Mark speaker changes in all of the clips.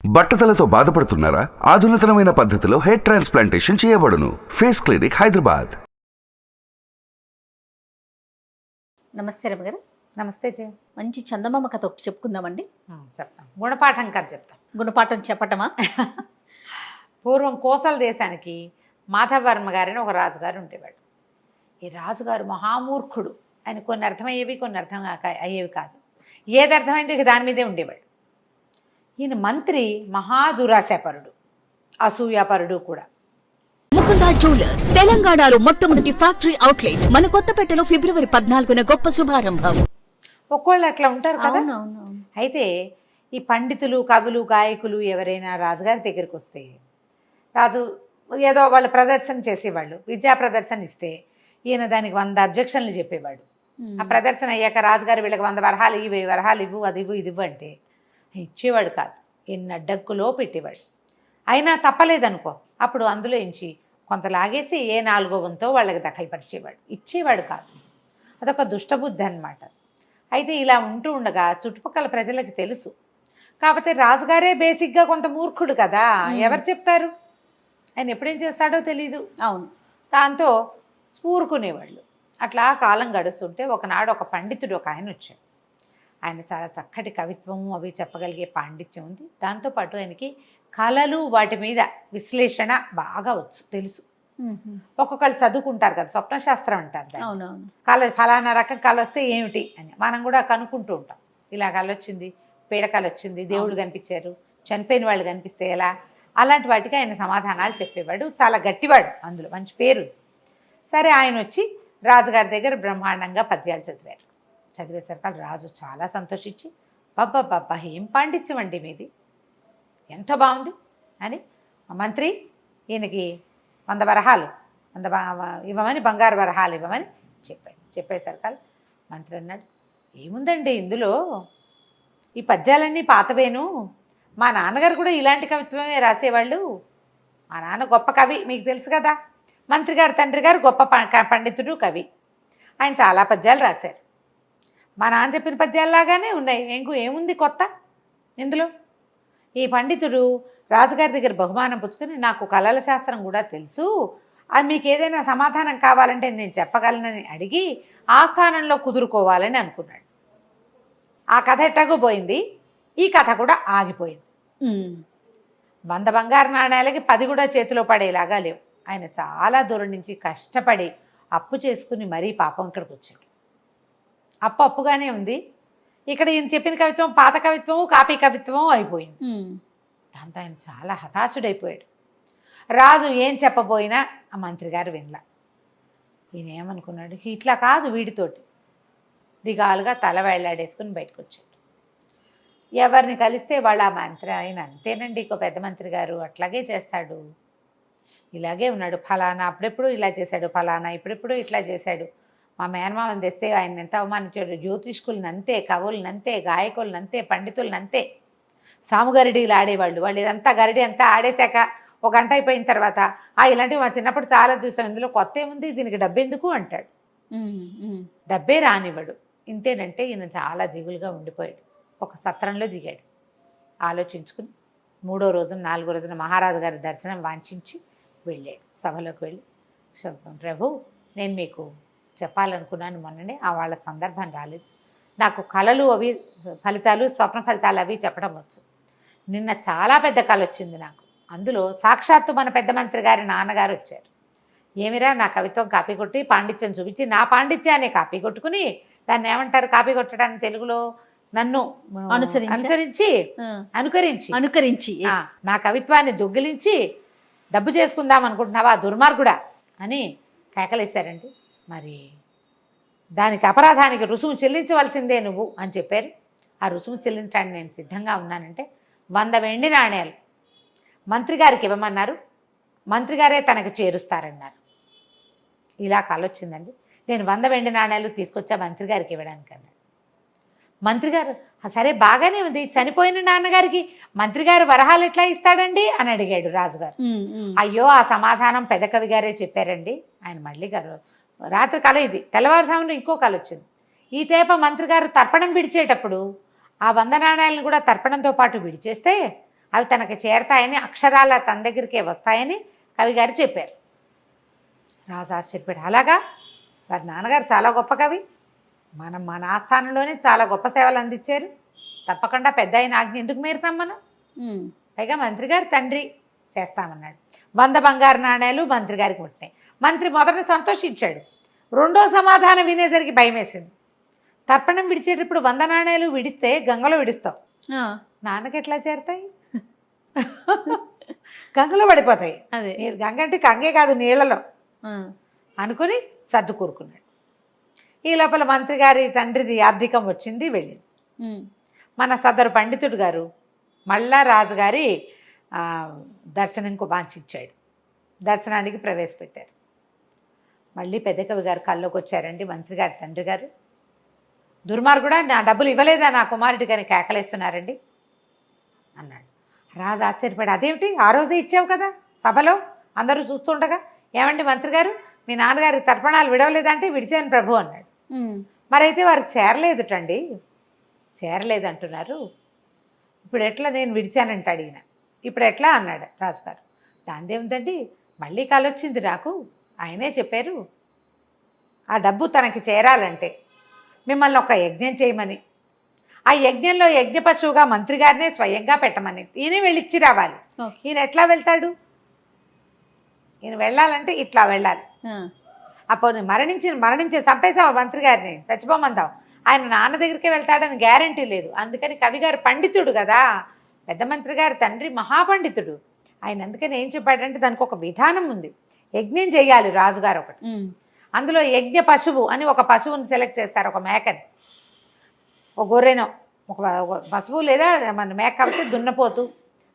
Speaker 1: బట్టతలతో బాధపడుతున్నారా? ఆధునితనమైన పద్ధతిలో hair transplantation చేయబడును. Face clinic, Hyderabad.
Speaker 2: నమస్తే రమ్య గారు.
Speaker 3: నమస్తే జీ.
Speaker 2: మంచి చందమామ కథ ఒకటి చెప్పుకుందామండి.
Speaker 3: చెప్తాం. గుణపాఠం కథ చెప్తాం.
Speaker 2: గుణపాఠం చెప్పటమా?
Speaker 3: పూర్వం కోసల దేశానికి మాధవర్మ గారిని ఒక రాజుగారు ఉండేవాడు. ఈ రాజుగారు మహామూర్ఖుడు. ఆయన కొన్ని అర్థమయ్యేవి, కొన్ని అర్థం అయ్యేవి కాదు. ఏది అర్థమైంది ఇక దాని మీదే ఉండేవాడు. ఈయన మంత్రి మహాదురాశాపరుడు, అసూయాపరుడు కూడా.
Speaker 4: ముకుందా జ్యువెలర్స్ తెలంగాణలో మొట్టమొదటి ఫ్యాక్టరీ అవుట్లెట్ మన కొత్తపేటలో ఫిబ్రవరి 14న గొప్ప శుభారంభం.
Speaker 3: ఒక్కోళ్ళు అట్లా ఉంటారు కదా.
Speaker 2: అవునవును.
Speaker 3: అయితే ఈ పండితులు, కవులు, గాయకులు ఎవరైనా రాజుగారి దగ్గరికి వస్తే రాజు ఏదో వాళ్ళు ప్రదర్శన చేసేవాళ్ళు, విద్యా ప్రదర్శన ఇస్తే ఈయన దానికి 100 అబ్జెక్షన్లు చెప్పేవాడు. ఆ ప్రదర్శన అయ్యాక రాజుగారు వీళ్ళకి 100 వరహాలు ఇవ్వు, 1000 వరహాలు ఇవ్వు, అది ఇవ్వు, ఇది ఇవ్వు అంటే ఇచ్చేవాడు కాదు. ఎన్ని అడ్డంకులో పెట్టేవాడు. అయినా తప్పలేదనుకో, అప్పుడు అందులో ఇంచి కొంత లాగేసి ఏ 4వ వంతో వాళ్ళకి దఖలుపరిచేవాడు. ఇచ్చేవాడు కాదు. అదొక దుష్టబుద్ధి అన్నమాట. అయితే ఇలా ఉంటూ ఉండగా చుట్టుపక్కల ప్రజలకు తెలుసు. కాకపోతే రాజుగారే బేసిక్గా కొంత మూర్ఖుడు కదా, ఎవరు చెప్తారు? ఆయన ఎప్పుడేం చేస్తాడో తెలీదు.
Speaker 2: అవును.
Speaker 3: దాంతో ఊరుకునేవాళ్ళు. అట్లా కాలం గడుస్తుంటే ఒకనాడు ఒక పండితుడు ఒక ఆయన వచ్చాడు. ఆయన చాలా చక్కటి కవిత్వము అవి చెప్పగలిగే పాండిత్యం ఉంది. దాంతోపాటు ఆయనకి కళలు, వాటి మీద విశ్లేషణ బాగా తెలుసు. ఒక్కొక్కళ్ళు చదువుకుంటారు కదా, స్వప్నశాస్త్రం అంటారు దాన్ని.
Speaker 2: అవునవును.
Speaker 3: కళ ఫలానా రకం కళ వస్తే ఏమిటి అని మనం కూడా కనుక్కుంటూ ఉంటాం. ఇలా కళ వచ్చింది, పీడకళ వచ్చింది, దేవుళ్ళు కనిపించారు, చనిపోయిన వాళ్ళు కనిపిస్తే ఎలా, అలాంటి వాటికి ఆయన సమాధానాలు చెప్పేవాడు. చాలా గట్టివాడు, అందులో మంచి పేరు. సరే, ఆయన వచ్చి రాజుగారి దగ్గర బ్రహ్మాండంగా పద్యాలు చదివారు. చదివేసరికి రాజు చాలా సంతోషించి, బాబ్బా ఏం పాండిత్యం అండి మీది, ఎంతో బాగుంది అని మంత్రి ఈయనకి 100 వరహాలు ఇవ్వమని, బంగారు వరహాలు ఇవ్వమని చెప్పాడు. చెప్పేసరికి మంత్రి అన్నాడు, ఏముందండి ఇందులో, ఈ పద్యాలన్నీ పాతవేను, మా నాన్నగారు కూడా ఇలాంటి కవిత్వమే రాసేవాళ్ళు. మా నాన్న గొప్ప కవి, మీకు తెలుసు కదా. మంత్రి గారు తండ్రి గారు గొప్ప పండితుడు, కవి. ఆయన చాలా పద్యాలు రాశారు. మా నాన్న చెప్పిన పద్యాల్లాగానే ఉన్నాయి, ఏముంది కొత్త ఇందులో? ఈ పండితుడు రాజుగారి దగ్గర బహుమానం పుచ్చుకొని, నాకు కళల శాస్త్రం కూడా తెలుసు, అది మీకు ఏదైనా సమాధానం కావాలంటే నేను చెప్పగలనని అడిగి ఆ స్థానంలో కుదురుకోవాలని అనుకున్నాడు. ఆ కథ ఎట్టగో పోయింది, ఈ కథ కూడా ఆగిపోయింది. 100 బంగారు నాణ్యాలకి 10 కూడా చేతిలో పడేలాగా లేవు. ఆయన చాలా దూరం నుంచి కష్టపడి అప్పు చేసుకుని మరీ పాపం ఇక్కడికి వచ్చాడు. అప్పుగానే ఉంది. ఇక్కడ ఈయన చెప్పిన కవిత్వం పాత కవిత్వము, కాపీ కవిత్వము అయిపోయింది. దాంతో ఆయన చాలా హతాశుడైపోయాడు. రాజు ఏం చెప్పబోయినా ఆ మంత్రి గారు వినలా. ఈయన ఏమనుకున్నాడు, ఇట్లా కాదు, వీడితోటి దిగాలుగా తల వేళ్లాడేసుకుని బయటకు వచ్చాడు. ఎవరిని కలిస్తే వాళ్ళ ఆ మంత్రి ఆయన అంతేనండి, ఇంకో పెద్ద మంత్రి గారు అట్లాగే చేస్తాడు, ఇలాగే ఉన్నాడు, ఫలానా అప్పుడెప్పుడు ఇలా చేశాడు, ఫలానా ఇప్పుడెప్పుడు ఇట్లా చేశాడు, మా మేనమామని తెస్తే ఆయన ఎంత అవమానించాడు, జ్యోతిష్కులను అంతే, కవులను అంతే, గాయకులను అంతే, పండితులను అంతే, సాముగరిడీలు ఆడేవాళ్ళు, వాళ్ళు ఇదంతా గరిడి అంతా ఆడేశాక 1 గంట అయిపోయిన తర్వాత ఇలాంటివి మా చిన్నప్పుడు చాలా చూసాం, ఇందులో కొత్త ఏముంది, దీనికి డబ్బెందుకు అంటాడు. డబ్బే రానివ్వడు. ఇంతేనంటే ఈయన చాలా దిగులుగా ఉండిపోయాడు. ఒక సత్రంలో దిగాడు. ఆలోచించుకుని 3వ రోజున 4వ రోజున మహారాజు గారి దర్శనం వాంఛించి వెళ్ళాడు. సభలోకి వెళ్ళి, ప్రభు, నేను మీకు చెప్పాలనుకున్నాను, మొన్ననే వాళ్ళ సందర్భం రాలేదు, నాకు కళలు అవి ఫలితాలు, స్వప్న ఫలితాలు అవి చెప్పడం వచ్చు. నిన్న చాలా పెద్ద కళ వచ్చింది నాకు. అందులో సాక్షాత్తు మన పెద్ద మంత్రి గారి నాన్నగారు వచ్చారు. ఏమిరా, నా కవిత్వం కాపీ కొట్టి పాండిత్యం చూపించి నా పాండిత్యాన్ని కాపీ కొట్టుకుని, దాన్ని ఏమంటారు కాపీ కొట్టడానికి తెలుగులో, నన్ను అనుకరించి నా కవిత్వాన్ని దొంగిలించి డబ్బు చేసుకుందాం అనుకుంటున్నావా దుర్మార్గుడా అని కేకలేశారండి. మరి దానికి అపరాధానికి రుసుము చెల్లించవలసిందే నువ్వు అని చెప్పారు. ఆ రుసుము చెల్లించడానికి నేను సిద్ధంగా ఉన్నానంటే 100 వెండి నాణ్యాలు మంత్రి గారికి ఇవ్వమన్నారు, మంత్రి గారే తనకు చేరుస్తారన్నారు. ఇలా కాలొచ్చిందండి. నేను 100 వెండి నాణ్యాలు తీసుకొచ్చా మంత్రి గారికి ఇవ్వడానికి అన్నాడు. మంత్రి గారు, సరే బాగానే ఉంది, చనిపోయిన నాన్నగారికి మంత్రి గారు వరహాలు ఎట్లా ఇస్తాడండి అని అడిగాడు రాజుగారు. అయ్యో, ఆ సమాధానం పెద్ద కవి గారే చెప్పారండి. ఆయన మళ్ళీ గారు రాత్రి కళ ఇది, తెల్లవారుజామున ఇంకో కళ వచ్చింది. ఈ తేప మంత్రి గారు తర్పణం విడిచేటప్పుడు ఆ 100 నాణ్యాలను కూడా తర్పణంతో పాటు విడిచేస్తే అవి తనకి చేరతాయని, అక్షరాల తన దగ్గరికే వస్తాయని కవిగారు చెప్పారు. రాజు ఆశ్చర్యపోయాడు. అలాగా? వారి నాన్నగారు చాలా గొప్ప కవి, మన ఆస్థానంలోనే చాలా గొప్ప సేవలు అందించారు, తప్పకుండా పెద్ద అయిన ఆజ్ఞ ఎందుకు మేరతాం మనం? పైగా మంత్రి గారి తండ్రి చేస్తామన్నాడు. 100 బంగారు నాణేలు మంత్రి గారికి పుట్టినాయి. మంత్రి మొదట సంతోషించాడు, రెండో సమాధానం వినేసరికి భయం వేసింది. తర్పణం విడిచేటప్పుడు 100 నాణేలు విడిస్తే గంగలో విడుస్తావు, నాన్నకి ఎట్లా చేరుతాయి? గంగలో పడిపోతాయి.
Speaker 2: అదే
Speaker 3: గంగ అంటే గంగే కాదు, నీళ్ళలో అనుకుని సర్దు కూరుకున్నాడు. ఈ లోపల మంత్రి గారి తండ్రిది ఆర్థికం వచ్చింది, వెళ్ళింది. మన సదరు పండితుడు గారు మళ్ళా రాజుగారి దర్శనంకు వాంఛించాడు. దర్శనానికి ప్రవేశపెట్టారు. మళ్ళీ పెద్ద కవి గారు కల్లోకి వచ్చారండి మంత్రి గారి తండ్రి గారు. దుర్మార్గుడా, నా డబ్బులు ఇవ్వలేదా నా కుమారుడికి అని కేకలేస్తున్నారండి అన్నాడు. రాజు ఆశ్చర్యపడి, అదేమిటి, ఆ రోజే ఇచ్చావు కదా సభలో అందరూ చూస్తుండగా, ఏమండి మంత్రి గారు మీ నాన్నగారి తర్పణాలు విడవలేదంటే విడిచాను ప్రభు అన్నాడు. మరైతే వారికి చేరలేదుటండి. చేరలేదు అంటున్నారు, ఇప్పుడు ఎట్లా నేను విడిచానంటే అడిగిన, ఇప్పుడు ఎట్లా అన్నాడు రాజుగారు. దాందేముందండి, మళ్ళీ కాలొచ్చింది నాకు, ఆయనే చెప్పారు ఆ డబ్బు తనకి చేరాలంటే మిమ్మల్ని ఒక యజ్ఞం చేయమని, ఆ యజ్ఞంలో యజ్ఞ పశువుగా మంత్రి గారినే స్వయంగా పెట్టమని, ఈయన వెళ్ళిచ్చి రావాలి. ఈయన ఎట్లా వెళ్తాడు? ఈయన వెళ్ళాలంటే ఇట్లా వెళ్ళాలి. అప్పుడు మరణించి చంపేసావు మంత్రి గారిని, చచ్చిపోమందావు, ఆయన నాన్న దగ్గరికే వెళ్తాడని గ్యారంటీ లేదు. అందుకని కవిగారు పండితుడు కదా, పెద్ద మంత్రి గారి తండ్రి మహాపండితుడు, ఆయన అందుకని ఏం చెప్పాడంటే దానికి ఒక విధానం ఉంది. యజ్ఞం చేయాలి రాజుగారు ఒకటి, అందులో యజ్ఞ పశువు అని ఒక పశువుని సెలెక్ట్ చేస్తారు, ఒక మేకని, ఒక గొర్రెనో, ఒక పశువు లేదా మన మేక కాబట్టి దున్నపోతు,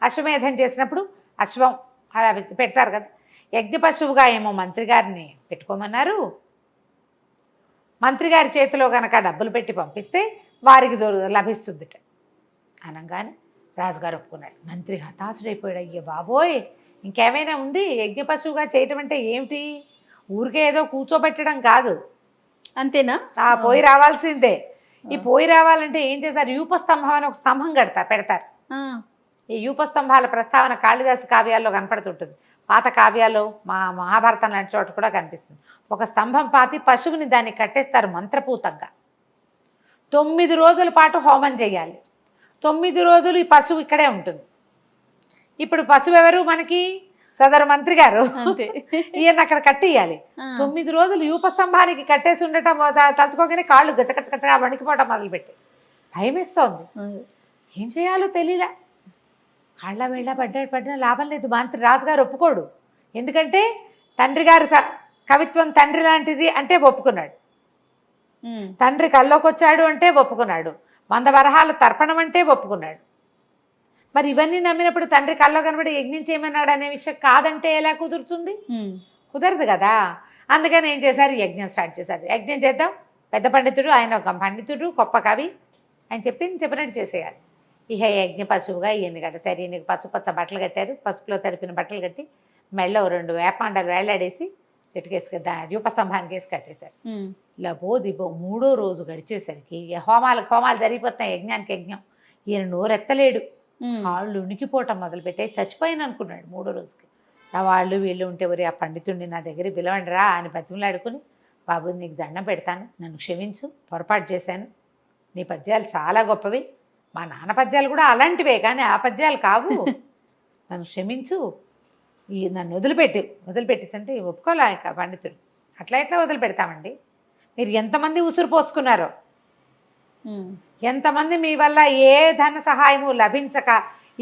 Speaker 3: అశ్వమేధం చేసినప్పుడు అశ్వం అలా పెడతారు కదా. యజ్ఞ పశువుగా ఏమో మంత్రి గారిని పెట్టుకోమన్నారు. మంత్రి గారి చేతిలో కనుక డబ్బులు పెట్టి పంపిస్తే వారికి లభిస్తుందిట అనగానే రాజుగారు ఒప్పుకున్నాడు. మంత్రి హతాశుడైపోయాడు. అయ్యో బాబోయ్, ఇంకేమైనా ఉంది? యజ్ఞ పశువుగా చేయటం అంటే ఏమిటి? ఊరికే ఏదో కూర్చోబెట్టడం కాదు,
Speaker 2: అంతేనా?
Speaker 3: పోయి రావాల్సిందే. ఈ పోయి రావాలంటే ఏం చేస్తారు? యూపస్తంభం అని ఒక స్తంభం పెడతారు. ఈ యూపస్తంభాల ప్రస్తావన కాళిదాసు కావ్యాల్లో కనపడుతుంటుంది, పాత కావ్యాల్లో మహాభారతం లాంటి చోట కూడా కనిపిస్తుంది. ఒక స్తంభం పాతి పశువుని దాన్ని కట్టేస్తారు మంత్రపూతంగా. 9 రోజుల పాటు హోమం చేయాలి. 9 రోజులు ఈ పశువు ఇక్కడే ఉంటుంది. ఇప్పుడు పశువు ఎవరు మనకి? సదరు మంత్రి గారు. ఈయన అక్కడ కట్టేయాలి. 9 రోజులు యూపస్తంభానికి కట్టేసి ఉండటం తలుచుకోగానే కాళ్ళు గచ్చగచ్చగచ్చగా వణికిపోవటం మొదలుపెట్టి భయం వేస్తోంది. ఏం చేయాలో తెలియలే. కాళ్ళ వేళ్ళ పడ్డా లాభం లేదు. మంత్రి రాజుగారు ఒప్పుకోడు. ఎందుకంటే తండ్రి గారు కవిత్వం తండ్రి లాంటిది అంటే ఒప్పుకున్నాడు. తండ్రి కల్లోకి వచ్చాడు అంటే ఒప్పుకున్నాడు. 100 వరహాల తర్పణం అంటే ఒప్పుకున్నాడు. మరి ఇవన్నీ నమ్మినప్పుడు తండ్రి కల్లో కనబడి యజ్ఞం చేయమన్నాడు అనే విషయం కాదంటే ఎలా కుదురుతుంది? కుదరదు కదా. అందుకని ఏం చేశారు? యజ్ఞం స్టార్ట్ చేశారు. యజ్ఞం చేద్దాం, పెద్ద పండితుడు ఆయన, ఒక పండితుడు గొప్ప కవి, ఆయన చెప్పినట్టు చేసేయాలి. ఇహ యజ్ఞ పశువుగా ఈయన కట్టారు. ఈయనకి పసుపచ్చ బట్టలు కట్టారు, పసుపులో తడిపిన బట్టలు కట్టి మెళ్ళో 2 వేపాండాలు వేలాడేసి చెట్టుకేసి దీపస్తంభానికి వేసి కట్టేశారు. లబో దిబో 3వ రోజు గడిచేసరికి హోమాలు జరిగిపోతున్నాయి. యజ్ఞానికి యజ్ఞం. ఈయన నోరెత్తలేడు, కాళ్ళు ఉనికిపోవటం మొదలుపెట్టాయి. చచ్చిపోయాను అనుకున్నాడు 3వ రోజుకి. ఆ వాళ్ళు వీళ్ళు ఉంటే ఎవరి ఆ పండితుడిని నా దగ్గర పిలవండిరా అని బతిమలాడుకుని, బాబు నీకు దండం పెడతాను, నన్ను క్షమించు, పొరపాటు చేశాను, నీ పద్యాలు చాలా గొప్పవి, మా నాన్న పద్యాలు కూడా అలాంటివే కానీ ఆ పద్యాలు కావు, నన్ను క్షమించు, నన్ను వదిలిపెట్టేసంటే ఒప్పుకోలే పండితుడు. అట్లా ఎట్లా వదిలిపెడతామండి? మీరు ఎంతమంది ఉసురు పోసుకున్నారో, ఎంతమంది మీ వల్ల ఏ ధన సహాయము లభించక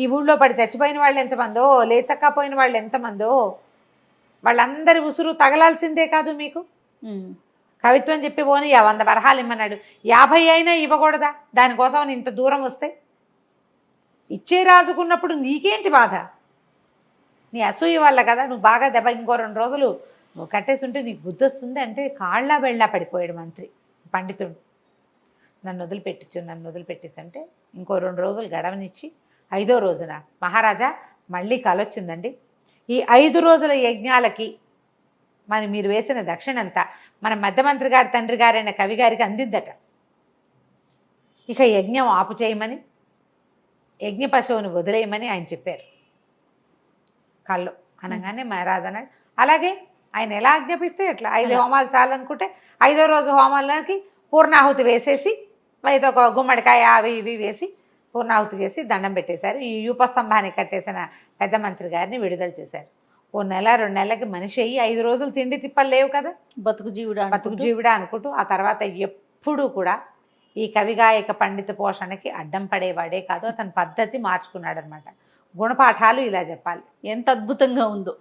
Speaker 3: ఈ ఊళ్ళో పడి చచ్చిపోయిన వాళ్ళు ఎంతమందో, లేచక్కపోయిన వాళ్ళు ఎంతమందో, వాళ్ళందరి ఉసురు తగలాల్సిందే కాదు మీకు. కవిత్వం చెప్పి పోనీ 100 వరహాలు ఇమ్మన్నాడు, 50 అయినా ఇవ్వకూడదా? దానికోసం ఇంత దూరం వస్తే ఇచ్చే రాజుకున్నప్పుడు నీకేంటి బాధ? నీ అసూయ వల్ల కదా. నువ్వు బాగా దెబ్బ ఇంకో 2 రోజులు నువ్వు కట్టేసి ఉంటే నీకు బుద్ధి వస్తుంది అంటే కాళ్ళ బెళ్ళ పడిపోయాడు మంత్రి పండితుడు. నన్ను వదిలిపెట్టేసి అంటే ఇంకో 2 రోజులు గడవనిచ్చి 5వ రోజున మహారాజా మళ్ళీ కలొచ్చిందండి, ఈ 5 రోజుల యజ్ఞాలకి మీరు వేసిన దక్షిణంతా మన మధ్యమంత్రి గారి తండ్రి గారైన కవి గారికి అందిద్దట. ఇక యజ్ఞం ఆపు చేయమని యజ్ఞ పశువుని వదిలేయమని ఆయన చెప్పారు కళ్ళు అనగానే మహారాజు అన్నాడు అలాగే ఆయన ఎలా ఆజ్ఞాపిస్తే ఎట్లా 5 హోమాలు చాలనుకుంటే 5వ రోజు హోమాలకి పూర్ణాహుతి వేసేసి ఏదో ఒక గుమ్మడికాయ అవి ఇవి వేసి పూర్ణాహుతి చేసి దండం పెట్టేశారు. ఈ యూపస్తంభాన్ని కట్టేసిన పెద్ద మంత్రి గారిని విడుదల చేశారు. 1 నెల 2 నెలలకి మనిషి అయ్యి 5 రోజులు తిండి తిప్పలు లేవు కదా,
Speaker 2: బతుకు
Speaker 3: జీవుడా అనుకుంటూ ఆ తర్వాత ఎప్పుడూ కూడా ఈ కవిగాయక పండిత పోషణకి అడ్డం పడేవాడే కాదు, అతని పద్ధతి మార్చుకున్నాడు అనమాట. గుణపాఠాలు ఇలా చెప్పాలి.
Speaker 2: ఎంత అద్భుతంగా ఉందో.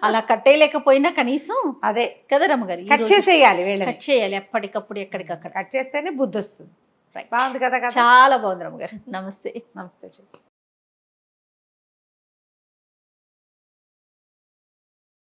Speaker 2: అలా కట్టేయలేకపోయినా కనీసం
Speaker 3: అదే
Speaker 2: కదా రమ్మగారు,
Speaker 3: కట్ చేసేయాలి, వీళ్ళని
Speaker 2: కట్ చేయాలి ఎప్పటికప్పుడు ఎక్కడికక్కడ.
Speaker 3: కట్ చేస్తేనే బుద్ధి వస్తుంది. బాగుంది కదా.
Speaker 2: చాలా బాగుంది రమ్మగారు. నమస్తే.
Speaker 3: నమస్తే.